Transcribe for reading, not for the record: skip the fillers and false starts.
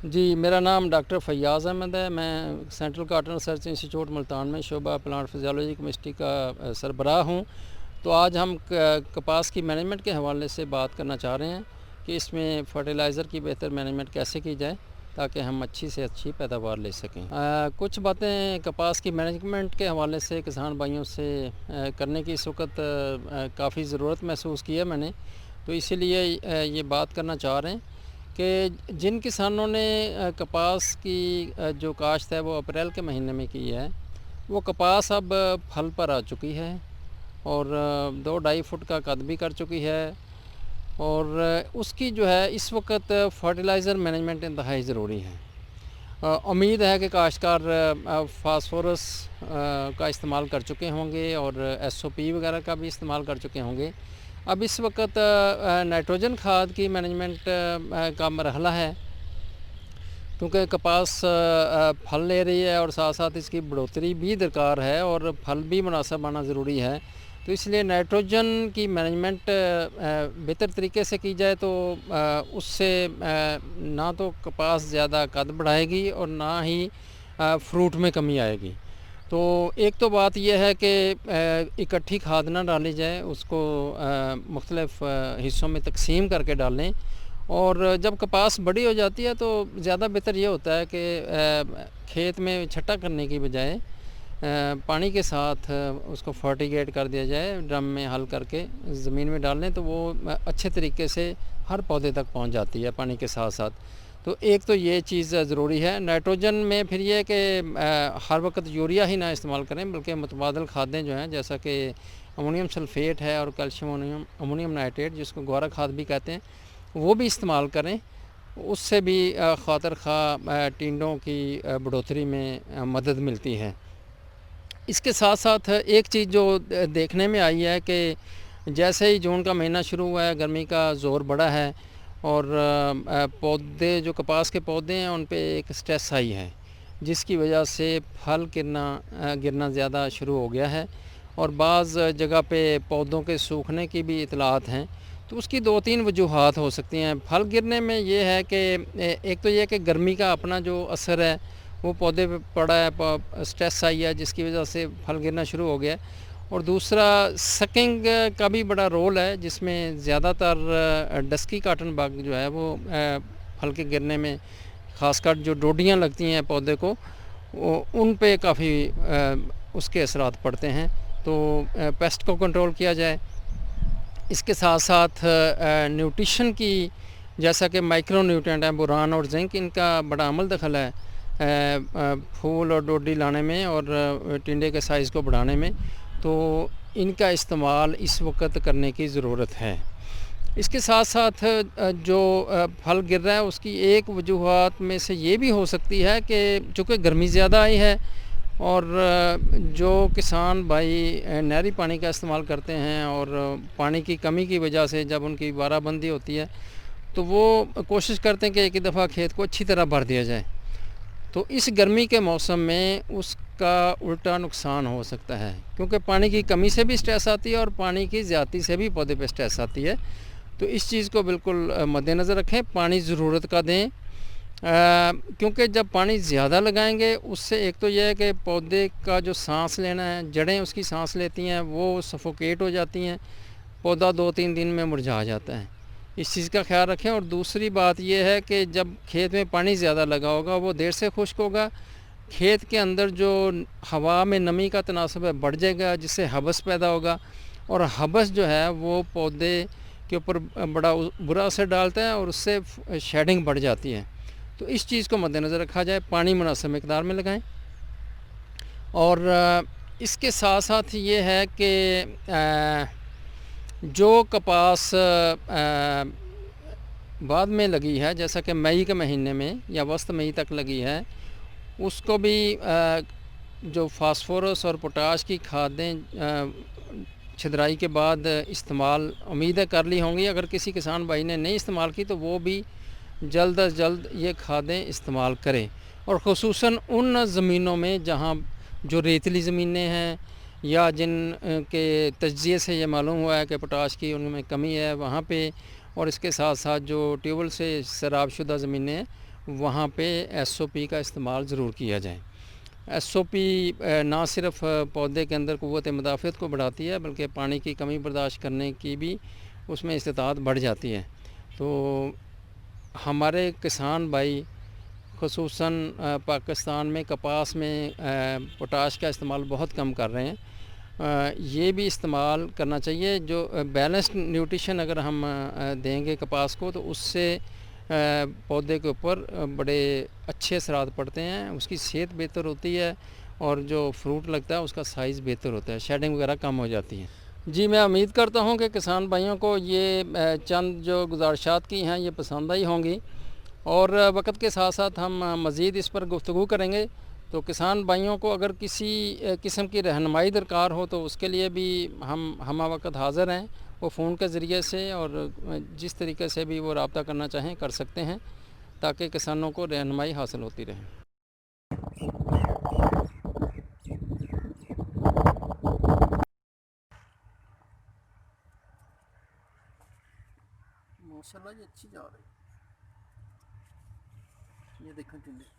جی، میرا نام ڈاکٹر فیاض احمد ہے۔ میں central cotton research institute Multan میں شعبہ پلانٹ فزیولوجی کیمسٹری کا سربراہ ہوں۔ تو آج ہم کپاس کی مینجمنٹ کے حوالے سے بات کرنا چاہ رہے ہیں کہ اس میں فرٹیلائزر کی بہتر مینجمنٹ کیسے کی جائے تاکہ ہم اچھی سے اچھی پیداوار لے سکیں۔ کچھ باتیں کپاس کی مینجمنٹ کے حوالے سے کسان بھائیوں سے کرنے کی اس وقت کافی ضرورت محسوس کی ہے میں نے، تو اسی لیے یہ بات کرنا چاہ رہے ہیں کہ جن کسانوں نے کپاس کی جو کاشت ہے وہ اپریل کے مہینے میں کی ہے، وہ کپاس اب پھل پر آ چکی ہے اور 2-2.5 فٹ کا قد بھی کر چکی ہے، اور اس کی جو ہے اس وقت فرٹیلائزر مینجمنٹ انتہائی ضروری ہے۔ امید ہے کہ کاشتکار فاسفورس کا استعمال کر چکے ہوں گے اور SOP وغیرہ کا بھی استعمال کر چکے ہوں گے۔ اب اس وقت نائٹروجن کھاد کی مینجمنٹ کا مرحلہ ہے، کیونکہ کپاس پھل لے رہی ہے اور ساتھ ساتھ اس کی بڑھوتری بھی درکار ہے اور پھل بھی مناسب آنا ضروری ہے، تو اس لیے نائٹروجن کی مینجمنٹ بہتر طریقے سے کی جائے تو اس سے نہ تو کپاس زیادہ قد بڑھائے گی اور نہ ہی فروٹ میں کمی آئے گی۔ تو ایک تو بات یہ ہے کہ اکٹھی کھاد نہ ڈالی جائے، اس کو مختلف حصوں میں تقسیم کر کے ڈالیں، اور جب کپاس بڑی ہو جاتی ہے تو زیادہ بہتر یہ ہوتا ہے کہ کھیت میں چھٹا کرنے کی بجائے پانی کے ساتھ اس کو فرٹیگیٹ کر دیا جائے، ڈرم میں حل کر کے زمین میں ڈال لیں تو وہ اچھے طریقے سے ہر پودے تک پہنچ جاتی ہے پانی کے ساتھ ساتھ۔ تو ایک تو یہ چیز ضروری ہے۔ نائٹروجن میں پھر یہ کہ ہر وقت یوریا ہی نہ استعمال کریں، بلکہ متبادل کھادیں جو ہیں جیسا کہ امونیم سلفیٹ ہے اور کیلشیم امونیم نائٹریٹ جس کو گوارا کھاد بھی کہتے ہیں، وہ بھی استعمال کریں۔ اس سے بھی خاطر خواہ ٹینڈوں کی بڑھوتری میں مدد ملتی ہے۔ اس کے ساتھ ساتھ ایک چیز جو دیکھنے میں آئی ہے کہ جیسے ہی جون کا مہینہ شروع ہوا ہے، گرمی کا زور بڑا ہے اور پودے جو کپاس کے پودے ہیں ان پہ ایک سٹریس آئی ہے، جس کی وجہ سے پھل گرنا زیادہ شروع ہو گیا ہے، اور بعض جگہ پہ پودوں کے سوکھنے کی بھی اطلاعات ہیں۔ تو اس کی 2-3 وجوہات ہو سکتی ہیں۔ پھل گرنے میں یہ ہے کہ ایک تو یہ کہ گرمی کا اپنا جو اثر ہے وہ پودے پہ پڑا ہے، سٹریس آئی ہے جس کی وجہ سے پھل گرنا شروع ہو گیا ہے، اور دوسرا سکنگ کا بھی بڑا رول ہے، جس میں زیادہ تر ڈسکی کاٹن بگ جو ہے وہ پھل کے گرنے میں، خاص کر جو ڈوڈیاں لگتی ہیں پودے کو، ان پہ کافی اس کے اثرات پڑتے ہیں۔ تو پیسٹ کو کنٹرول کیا جائے۔ اس کے ساتھ ساتھ نیوٹریشن کی، جیسا کہ مائکرو نیوٹرینٹ ہیں بوران اور زنک، ان کا بڑا عمل دخل ہے پھول اور ڈوڈی لانے میں اور ٹنڈے کے سائز کو بڑھانے میں، تو ان کا استعمال اس وقت کرنے کی ضرورت ہے۔ اس کے ساتھ ساتھ جو پھل گر رہا ہے اس کی ایک وجوہات میں سے یہ بھی ہو سکتی ہے کہ چونکہ گرمی زیادہ آئی ہے اور جو کسان بھائی نہری پانی کا استعمال کرتے ہیں اور پانی کی کمی کی وجہ سے جب ان کی بارہ بندی ہوتی ہے تو وہ کوشش کرتے ہیں کہ ایک ہی دفعہ کھیت کو اچھی طرح بھر دیا جائے، تو اس گرمی کے موسم میں اس کا الٹا نقصان ہو سکتا ہے، کیونکہ پانی کی کمی سے بھی سٹریس آتی ہے اور پانی کی زیادتی سے بھی پودے پہ سٹریس آتی ہے۔ تو اس چیز کو بالکل مد نظر رکھیں، پانی ضرورت کا دیں، کیونکہ جب پانی زیادہ لگائیں گے اس سے ایک تو یہ ہے کہ پودے کا جو سانس لینا ہے، جڑیں اس کی سانس لیتی ہیں، وہ سفوکیٹ ہو جاتی ہیں، پودا 2-3 دن میں مرجھا جاتا ہے۔ اس چیز کا خیال رکھیں۔ اور دوسری بات یہ ہے کہ جب کھیت میں پانی زیادہ لگا ہوگا وہ دیر سے خشک ہوگا، کھیت کے اندر جو ہوا میں نمی کا تناسب ہے بڑھ جائے گا، جس سے حبس پیدا ہوگا، اور حبس جو ہے وہ پودے کے اوپر بڑا برا اثر ڈالتا ہے اور اس سے شیڈنگ بڑھ جاتی ہے۔ تو اس چیز کو مد نظر رکھا جائے، پانی مناسب مقدار میں لگائیں۔ اور اس کے ساتھ ساتھ یہ ہے کہ جو کپاس بعد میں لگی ہے، جیسا کہ مئی کے مہینے میں یا وسط مئی تک لگی ہے، اس کو بھی جو فاسفورس اور پوٹاش کی کھادیں چھدرائی کے بعد استعمال امید ہے کر لی ہوں گی۔ اگر کسی کسان بھائی نے نہیں استعمال کی تو وہ بھی جلد از جلد یہ کھادیں استعمال کریں، اور خصوصاً ان زمینوں میں جہاں جو ریتلی زمینیں ہیں یا جن کے تجزیے سے یہ معلوم ہوا ہے کہ پوٹاش کی ان میں کمی ہے وہاں پہ، اور اس کے ساتھ ساتھ جو ٹیوبل سے سیراب شدہ زمینیں ہیں وہاں پہ ایس او پی کا استعمال ضرور کیا جائے۔ ایس او پی نہ صرف پودے کے اندر قوت مدافعت کو بڑھاتی ہے بلکہ پانی کی کمی برداشت کرنے کی بھی اس میں استطاعت بڑھ جاتی ہے۔ تو ہمارے کسان بھائی خصوصاً پاکستان میں کپاس میں پوٹاش کا استعمال بہت کم کر رہے ہیں۔ یہ بھی استعمال کرنا چاہیے۔ جو بیلنسڈ نیوٹریشن اگر ہم دیں گے کپاس کو تو اس سے پودے کے اوپر بڑے اچھے اثرات پڑتے ہیں، اس کی صحت بہتر ہوتی ہے اور جو فروٹ لگتا ہے اس کا سائز بہتر ہوتا ہے، شیڈنگ وغیرہ کم ہو جاتی ہے۔ جی میں امید کرتا ہوں کہ کسان بھائیوں کو یہ چند جو گزارشات کی ہیں یہ پسند آئی ہوں گی، اور وقت کے ساتھ ساتھ ہم مزید اس پر گفتگو کریں گے۔ تو کسان بھائیوں کو اگر کسی قسم کی رہنمائی درکار ہو تو اس کے لیے بھی ہم ہمہ وقت حاضر ہیں، وہ فون کے ذریعے سے اور جس طریقے سے بھی وہ رابطہ کرنا چاہیں کر سکتے ہیں تاکہ کسانوں کو رہنمائی حاصل ہوتی رہے۔ ماشاءاللہ یہ اچھی جا رہی ہے، یہ دیکھیں ٹنڈے